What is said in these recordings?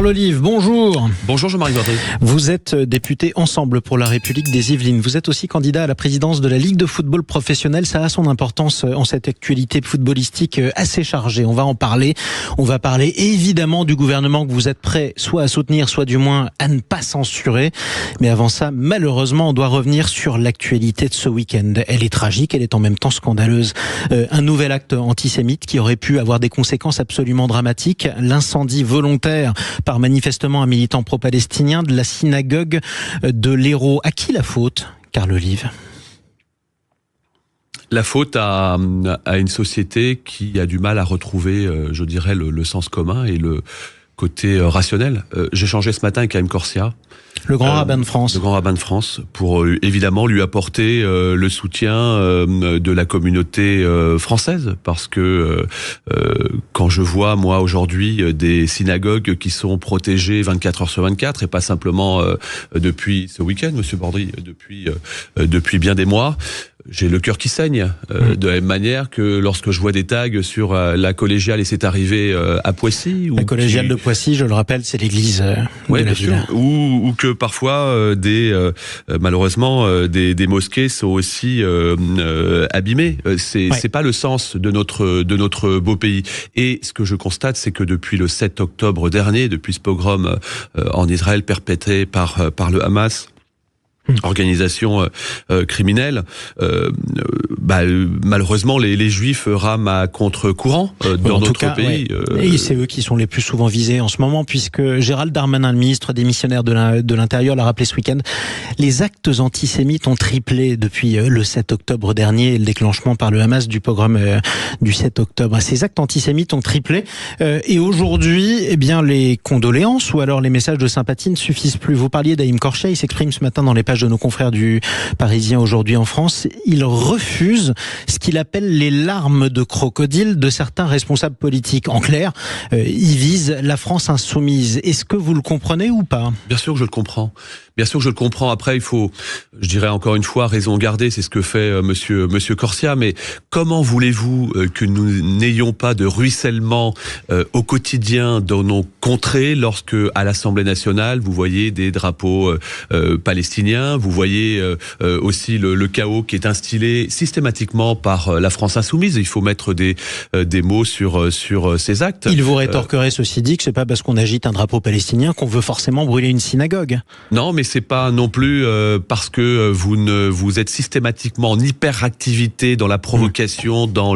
Carl Olive, bonjour. Bonjour Jean-Marie Bordry. Vous êtes député Ensemble pour la République des Yvelines. Vous êtes aussi candidat à la présidence de la Ligue de football professionnel. Ça a son importance en cette actualité footballistique assez chargée. On va en parler. On va parler évidemment du gouvernement que vous êtes prêt soit à soutenir, soit du moins à ne pas censurer. Mais avant ça, malheureusement, on doit revenir sur l'actualité de ce week-end. Elle est tragique, elle est en même temps scandaleuse. Un nouvel acte antisémite qui aurait pu avoir des conséquences absolument dramatiques. L'incendie volontaire par manifestement un militant pro-palestinien de la synagogue de l'Hérault. À qui la faute, Carl Olive ? La faute à une société qui a du mal à retrouver, je dirais, le sens commun et le côté rationnel. J'ai échangé ce matin avec Haïm Corsia. Le grand rabbin de France. Le grand rabbin de France, pour évidemment lui apporter le soutien de la communauté française, parce que quand je vois, moi, aujourd'hui, des synagogues qui sont protégées 24 heures sur 24, et pas simplement depuis ce week-end, Monsieur Bordry, depuis bien des mois, j'ai le cœur qui saigne, de la même manière que lorsque je vois des tags sur la collégiale et c'est arrivé à Poissy. La collégiale de Poissy, je le rappelle, c'est l'église de la ville. Ou que parfois malheureusement des mosquées sont aussi abîmées. C'est pas le sens de notre beau pays. Et ce que je constate, c'est que depuis le 7 octobre dernier, depuis ce pogrom en Israël perpétré par le Hamas, organisation criminelle, malheureusement les Juifs rament à contre-courant dans notre pays. Et c'est eux qui sont les plus souvent visés en ce moment, puisque Gérald Darmanin, le ministre démissionnaire de l'Intérieur, l'a rappelé ce week-end. Les actes antisémites ont triplé depuis le 7 octobre dernier et le déclenchement par le Hamas du pogrom du 7 octobre. Ces actes antisémites ont triplé et aujourd'hui, eh bien, les condoléances ou alors les messages de sympathie ne suffisent plus. Vous parliez d'Haïm Corsia, il s'exprime ce matin dans les pages de nos confrères du Parisien aujourd'hui en France. Il refuse ce qu'il appelle les larmes de crocodile de certains responsables politiques. En clair, il vise la France insoumise. Est-ce que vous le comprenez ou pas ? Bien sûr que je le comprends. Bien sûr que je le comprends. Après, il faut, je dirais encore une fois, raison garder. C'est ce que fait Monsieur Corsia. Mais comment voulez-vous que nous n'ayons pas de ruissellement au quotidien dans nos contrées lorsque, à l'Assemblée nationale, vous voyez des drapeaux palestiniens, vous voyez aussi le chaos qui est instillé systématiquement par la France insoumise. Il faut mettre des mots sur ces actes. Il vous rétorquerait ceci dit que c'est pas parce qu'on agite un drapeau palestinien qu'on veut forcément brûler une synagogue. Non, mais c'est pas non plus parce que vous êtes systématiquement en hyperactivité dans la provocation, dans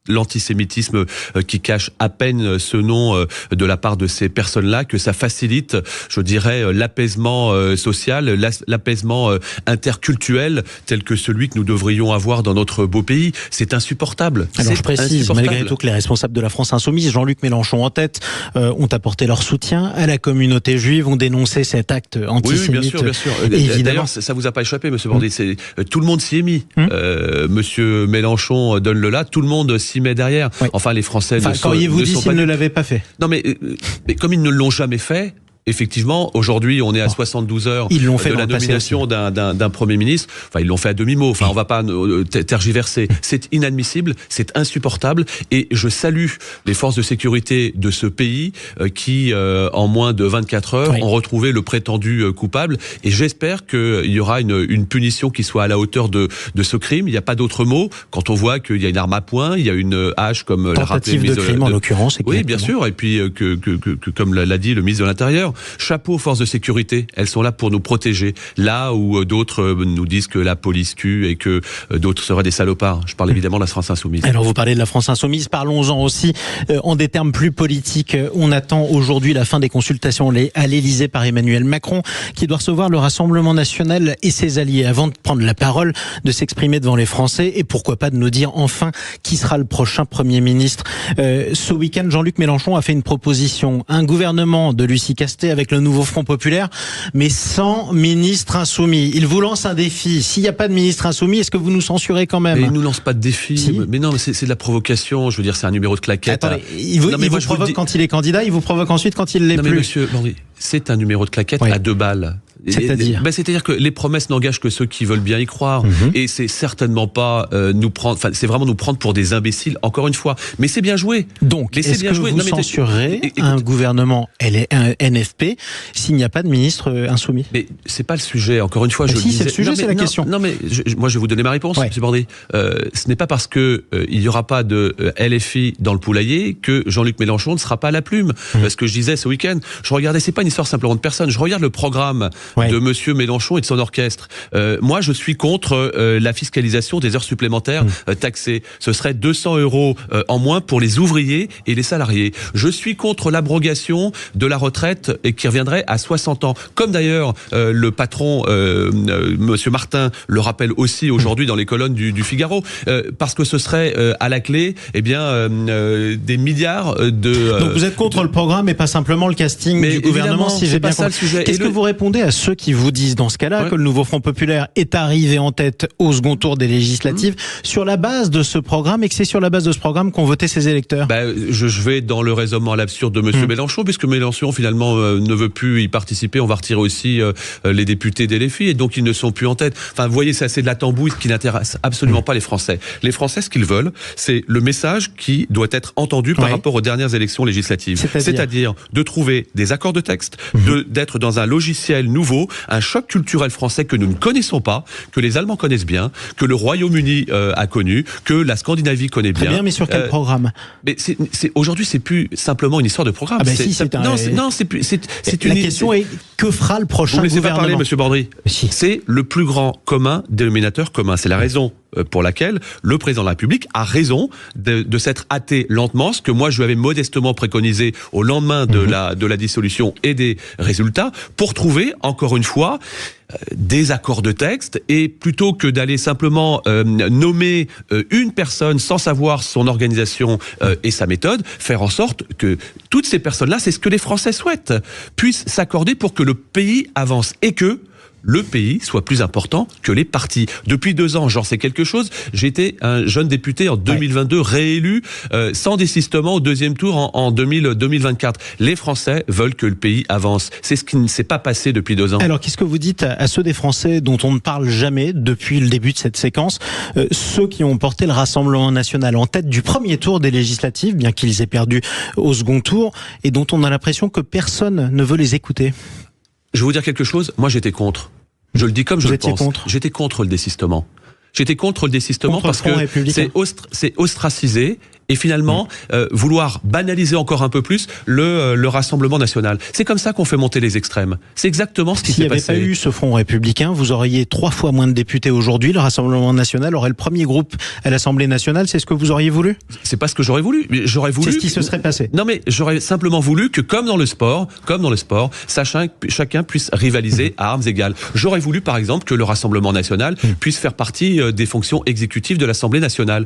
l'antisémitisme qui cache à peine ce nom de la part de ces personnes-là, que ça facilite, je dirais, l'apaisement social, l'apaisement interculturel tel que celui que nous devrions avoir dans notre beau pays. C'est insupportable. Alors je précise malgré tout que les responsables de la France insoumise, Jean-Luc Mélenchon en tête, ont apporté leur soutien à la communauté juive, ont dénoncé cet acte antisémite. Oui, bien sûr. Évidemment. D'ailleurs, ça vous a pas échappé, Monsieur Bordry. Tout le monde s'y est mis. Monsieur Mélenchon donne le là, tout le monde s'y met derrière. Oui. Enfin, les Français qu'auriez-vous dit s'ils ne l'avaient pas fait ? Non, mais comme ils ne l'ont jamais fait, effectivement, aujourd'hui, on est à 72 heures de la nomination d'un Premier ministre. Enfin, ils l'ont fait à demi-mot. Enfin, on va pas tergiverser. C'est inadmissible, c'est insupportable. Et je salue les forces de sécurité de ce pays qui, en moins de 24 heures, ont retrouvé le prétendu coupable. Et j'espère qu'il y aura une punition qui soit à la hauteur de ce crime. Il n'y a pas d'autre mot. Quand on voit qu'il y a une arme à poing, il y a une hache, comme l'a rappelé le ministre de crime, en l'occurrence. Oui, bien sûr. Et puis, que comme l'a dit le ministre de l'Intérieur, chapeau aux forces de sécurité, elles sont là pour nous protéger. Là où d'autres nous disent que la police tue et que d'autres seraient des salopards. Je parle évidemment de la France insoumise. Alors vous parlez de la France insoumise, parlons-en aussi en des termes plus politiques. On attend aujourd'hui la fin des consultations à l'Élysée par Emmanuel Macron, qui doit recevoir le Rassemblement national et ses alliés avant de prendre la parole, de s'exprimer devant les Français et pourquoi pas de nous dire enfin qui sera le prochain Premier ministre. Ce week-end, Jean-Luc Mélenchon a fait une proposition. Un gouvernement de Lucie Castet avec le nouveau Front Populaire, mais sans ministre insoumis. Il vous lance un défi. S'il n'y a pas de ministre insoumis, est-ce que vous nous censurez quand même ? Il ne nous lance pas de défi. Si. Mais non, mais c'est de la provocation. Je veux dire, c'est un numéro de claquette. Attendez, il vous provoque quand il est candidat, il vous provoque ensuite quand il l'est plus. Mais monsieur Bordry, c'est un numéro de claquette à 2 balles. C'est-à-dire c'est-à-dire que les promesses n'engagent que ceux qui veulent bien y croire. Et c'est certainement pas nous prendre... Enfin, c'est vraiment nous prendre pour des imbéciles, encore une fois. Mais c'est bien joué. Donc, est-ce que vous censurerez un gouvernement NFP s'il n'y a pas de ministre insoumis? Mais c'est pas le sujet, encore une fois. Si, c'est le sujet, c'est la question. Non, mais moi, je vais vous donner ma réponse, M. Bordry. Ce n'est pas parce que il y aura pas de LFI dans le poulailler que Jean-Luc Mélenchon ne sera pas à la plume. Parce que je disais ce week-end, je regardais, c'est pas une histoire simplement de personnes, je regarde le programme de Monsieur Mélenchon et de son orchestre. Moi, je suis contre la fiscalisation des heures supplémentaires taxées. Ce serait 200 € en moins pour les ouvriers et les salariés. Je suis contre l'abrogation de la retraite et qui reviendrait à 60 ans. Comme d'ailleurs le patron, Monsieur Martin, le rappelle aussi aujourd'hui dans les colonnes du Figaro, parce que ce serait à la clé, des milliards de... Donc vous êtes contre le programme et pas simplement le casting du gouvernement, si j'ai bien compris. Qu'est-ce que vous répondez à ceux qui vous disent dans ce cas-là que le nouveau Front Populaire est arrivé en tête au second tour des législatives sur la base de ce programme et que c'est sur la base de ce programme qu'ont voté ses électeurs? Je vais dans le raisonnement à l'absurde de Monsieur Mélenchon, puisque Mélenchon finalement ne veut plus y participer. On va retirer aussi les députés des LFI et donc ils ne sont plus en tête. Enfin, vous voyez, c'est assez de la tambouille qui n'intéresse absolument pas les Français. Les Français, ce qu'ils veulent, c'est le message qui doit être entendu par rapport aux dernières élections législatives. C'est-à-dire de trouver des accords de texte, d'être dans un logiciel nouveau, un choc culturel français que nous ne connaissons pas, que les Allemands connaissent bien, que le Royaume-Uni a connu, que la Scandinavie connaît bien. Très bien, mais sur quel programme? Mais aujourd'hui, c'est plus simplement une histoire de programme. La question est, que fera le prochain gouvernement? Vous ne laissez pas parler, Monsieur Bordry. C'est le plus grand dénominateur commun. C'est la raison pour laquelle le président de la République a raison de s'être hâté lentement, ce que moi je lui avais modestement préconisé au lendemain de la dissolution et des résultats, pour trouver, encore une fois, des accords de texte, et plutôt que d'aller simplement nommer une personne sans savoir son organisation et sa méthode, faire en sorte que toutes ces personnes-là, c'est ce que les Français souhaitent, puissent s'accorder pour que le pays avance et que le pays soit plus important que les partis. Depuis 2 ans, j'en sais quelque chose. J'étais un jeune député en 2022, réélu sans désistement au 2e tour en 2024. Les Français veulent que le pays avance. C'est ce qui ne s'est pas passé depuis 2 ans. Alors, qu'est-ce que vous dites à ceux des Français dont on ne parle jamais depuis le début de cette séquence, ceux qui ont porté le Rassemblement national en tête du premier tour des législatives, bien qu'ils aient perdu au second tour, et dont on a l'impression que personne ne veut les écouter? Je vais vous dire quelque chose, moi j'étais contre. Je le dis comme je le pense. J'étais contre le désistement. J'étais contre le désistement parce que c'est ostracisé. Et finalement, vouloir banaliser encore un peu plus le Rassemblement national. C'est comme ça qu'on fait monter les extrêmes. C'est exactement ce qui s'est passé. S'il n'y avait pas eu ce Front républicain, vous auriez 3 fois moins de députés aujourd'hui. Le Rassemblement national aurait le premier groupe à l'Assemblée nationale. C'est ce que vous auriez voulu? C'est pas ce que j'aurais voulu. J'aurais voulu. C'est ce qui se serait passé. Non, mais j'aurais simplement voulu que, comme dans le sport, chacun puisse rivaliser à armes égales. J'aurais voulu, par exemple, que le Rassemblement national puisse faire partie des fonctions exécutives de l'Assemblée nationale.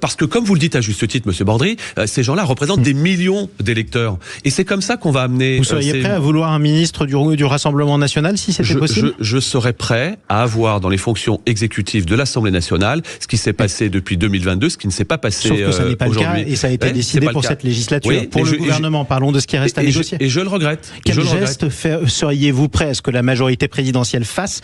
Parce que, comme vous le dites à juste titre, Monsieur Bordry, ces gens-là représentent des millions d'électeurs. Et c'est comme ça qu'on va amener... Vous seriez prêt à vouloir un ministre du Rassemblement national si c'était possible? Je serais prêt à avoir dans les fonctions exécutives de l'Assemblée nationale ce qui s'est passé depuis 2022, ce qui ce n'est pas passé aujourd'hui. Sauf que ça n'est pas le cas et ça a été décidé pour cette législature. Oui, pour le gouvernement, parlons de ce qui reste à négocier. Et je le regrette. Quel geste seriez-vous prêt à ce que la majorité présidentielle fasse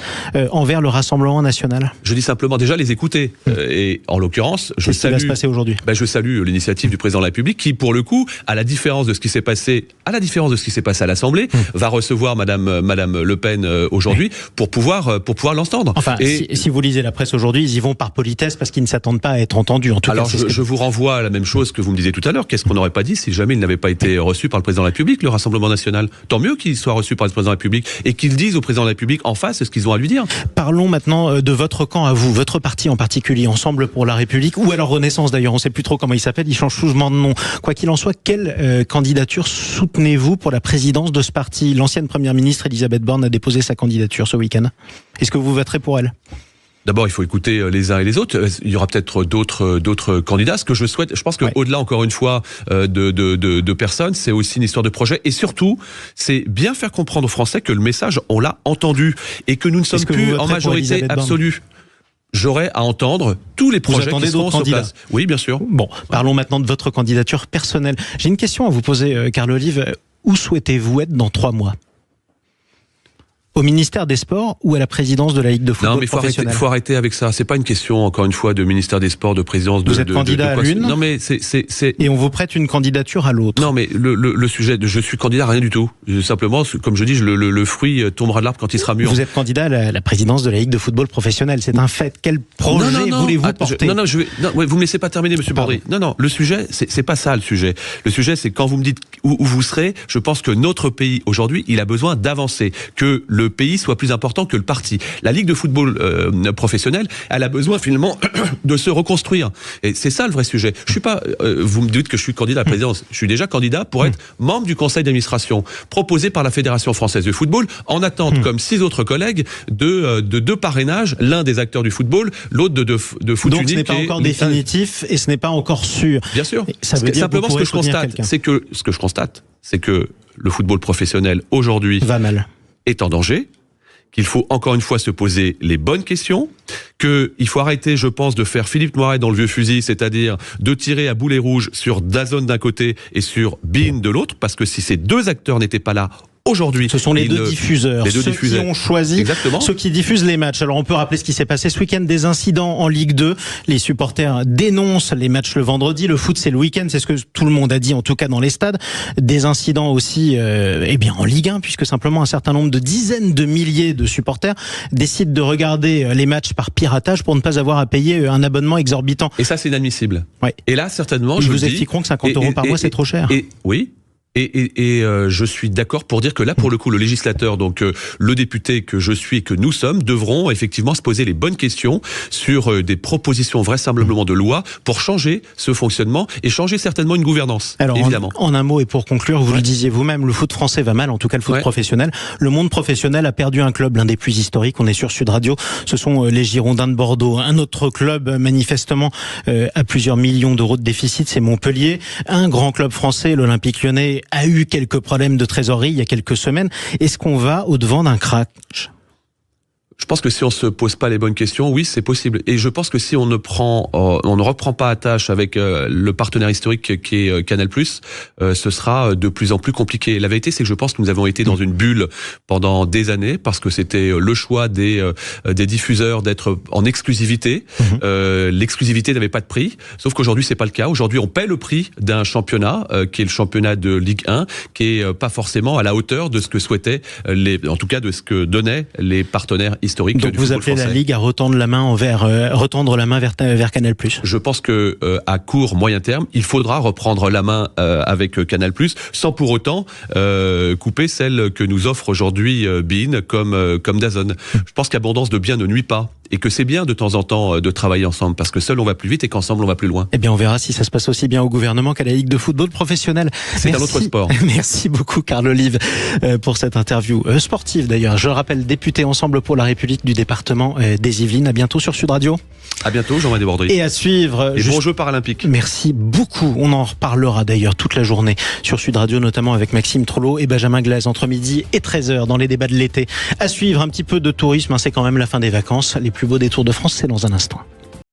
envers le Rassemblement national? Je dis simplement déjà les écouter. Et en l'occurrence, je salue... Qu'est-ce qui va se passer aujourd'hui? Je salue l'initiative du président de la République qui, pour le coup, à la différence de ce qui s'est passé à l'Assemblée, va recevoir Madame Le Pen aujourd'hui pour pouvoir l'entendre. Enfin, si vous lisez la presse aujourd'hui, ils y vont par politesse parce qu'ils ne s'attendent pas à être entendus. En tout cas, je vous renvoie à la même chose que vous me disiez tout à l'heure. Qu'est-ce qu'on n'aurait pas dit si jamais il n'avait pas été reçu par le président de la République, le Rassemblement national? Tant mieux qu'il soit reçu par le président de la République et qu'ils disent au président de la République en face ce qu'ils ont à lui dire. Parlons maintenant de votre camp à vous, votre parti en particulier, Ensemble pour la République, ou alors Renaissance d'ailleurs, on ne sait plus trop comment il s'appelle, il change souvent de nom. Quoi qu'il en soit, quelle candidature soutenez-vous pour la présidence de ce parti? L'ancienne première ministre Elisabeth Borne a déposé sa candidature ce week-end. Est-ce que vous voterez pour elle? D'abord, il faut écouter les uns et les autres. Il y aura peut-être d'autres candidats. Ce que je souhaite, je pense qu'au-delà, encore une fois, de personnes, c'est aussi une histoire de projet. Et surtout, c'est bien faire comprendre aux Français que le message, on l'a entendu et que nous ne sommes plus en majorité absolue. J'aurai à entendre tous les projets qui seront sur place. Oui, bien sûr. Bon, parlons maintenant de votre candidature personnelle. J'ai une question à vous poser, Carl Olive. Où souhaitez-vous être dans 3 mois? Au ministère des Sports ou à la présidence de la Ligue de football professionnel? Non, mais faut arrêter avec ça. C'est pas une question, encore une fois, de ministère des Sports, de présidence de... Vous êtes candidat à l'une? Non, mais Et on vous prête une candidature à l'autre? Non, mais le sujet, je suis candidat à rien du tout. Simplement, comme je dis, le fruit tombera de l'arbre quand il sera mûr. Vous êtes candidat à la présidence de la Ligue de football professionnel. C'est un fait. Quel projet voulez-vous porter? Vous me laissez pas terminer, monsieur Baudry. Non, le sujet, c'est pas ça le sujet. Le sujet, c'est quand vous me dites où vous serez, je pense que notre pays, aujourd'hui, il a besoin d'avancer. Que le pays soit plus important que le parti. La Ligue de football professionnelle, elle a besoin finalement de se reconstruire. Et c'est ça le vrai sujet. Je suis pas. Vous me dites que je suis candidat à la présidence. Je suis déjà candidat pour être membre du conseil d'administration proposé par la Fédération française de football, en attente, comme 6 autres collègues, de 2 parrainages. L'un des acteurs du football, l'autre de foot unique. Donc ce n'est pas encore définitif et ce n'est pas encore sûr. Bien sûr. Ça veut dire simplement ce que je constate, c'est que le football professionnel aujourd'hui va mal, est en danger, qu'il faut encore une fois se poser les bonnes questions, qu'il faut arrêter, je pense, de faire Philippe Noiret dans le vieux fusil, c'est-à-dire de tirer à boulet rouge sur DAZN d'un côté et sur beIN de l'autre, parce que si ces 2 acteurs n'étaient pas là aujourd'hui, ce sont les deux diffuseurs, ceux qui ont choisi, ceux qui diffusent les matchs. Alors on peut rappeler ce qui s'est passé ce week-end, des incidents en Ligue 2. Les supporters dénoncent les matchs le vendredi, le foot c'est le week-end, c'est ce que tout le monde a dit, en tout cas dans les stades. Des incidents aussi en Ligue 1, puisque simplement un certain nombre de dizaines de milliers de supporters décident de regarder les matchs par piratage pour ne pas avoir à payer un abonnement exorbitant. Et ça c'est inadmissible. Ouais. Et là certainement, ils vous expliqueront que 50 € par mois c'est trop cher. Oui. Et je suis d'accord pour dire que là, pour le coup, le législateur, donc le député que je suis et que nous sommes, devront effectivement se poser les bonnes questions sur des propositions vraisemblablement de loi pour changer ce fonctionnement et changer certainement une gouvernance. Alors, évidemment. En un mot et pour conclure, vous le disiez vous-même, le foot français va mal, en tout cas le foot professionnel. Le monde professionnel a perdu un club, l'un des plus historiques. On est sur Sud Radio. Ce sont les Girondins de Bordeaux. Un autre club, manifestement, à plusieurs millions d'euros de déficit, c'est Montpellier. Un grand club français, l'Olympique Lyonnais, a eu quelques problèmes de trésorerie il y a quelques semaines. Est-ce qu'on va au-devant d'un crash ? Je pense que si on se pose pas les bonnes questions, oui, c'est possible. Et je pense que si on ne reprend pas attache avec le partenaire historique qui est Canal+, ce sera de plus en plus compliqué. La vérité, c'est que je pense que nous avons été dans une bulle pendant des années parce que c'était le choix des diffuseurs d'être en exclusivité. L'exclusivité n'avait pas de prix, sauf qu'aujourd'hui c'est pas le cas. Aujourd'hui, on paie le prix d'un championnat qui est le championnat de Ligue 1, qui est pas forcément à la hauteur de ce que souhaitaient en tout cas de ce que donnaient les partenaires historique. Donc vous appelez la Ligue à retendre la main vers Canal+. Je pense que à court, moyen terme, il faudra reprendre la main avec Canal+, sans pour autant couper celle que nous offre aujourd'hui beIN comme DAZN. Je pense qu'abondance de biens ne nuit pas. Et que c'est bien de temps en temps de travailler ensemble, parce que seul on va plus vite et qu'ensemble on va plus loin. Eh bien on verra si ça se passe aussi bien au gouvernement qu'à la Ligue de football professionnel. C'est un autre sport. Merci beaucoup Carl Olive pour cette interview sportive d'ailleurs. Je le rappelle, député Ensemble pour la République du département des Yvelines. À bientôt sur Sud Radio. À bientôt Jean-Marie Desborderies. Et à suivre. Et bons Jeux paralympiques. Merci beaucoup. On en reparlera d'ailleurs toute la journée sur Sud Radio, notamment avec Maxime Trollo et Benjamin Glaise entre midi et 13h dans les débats de l'été. À suivre un petit peu de tourisme, c'est quand même la fin des vacances. Les plus beaux détours de France, c'est dans un instant.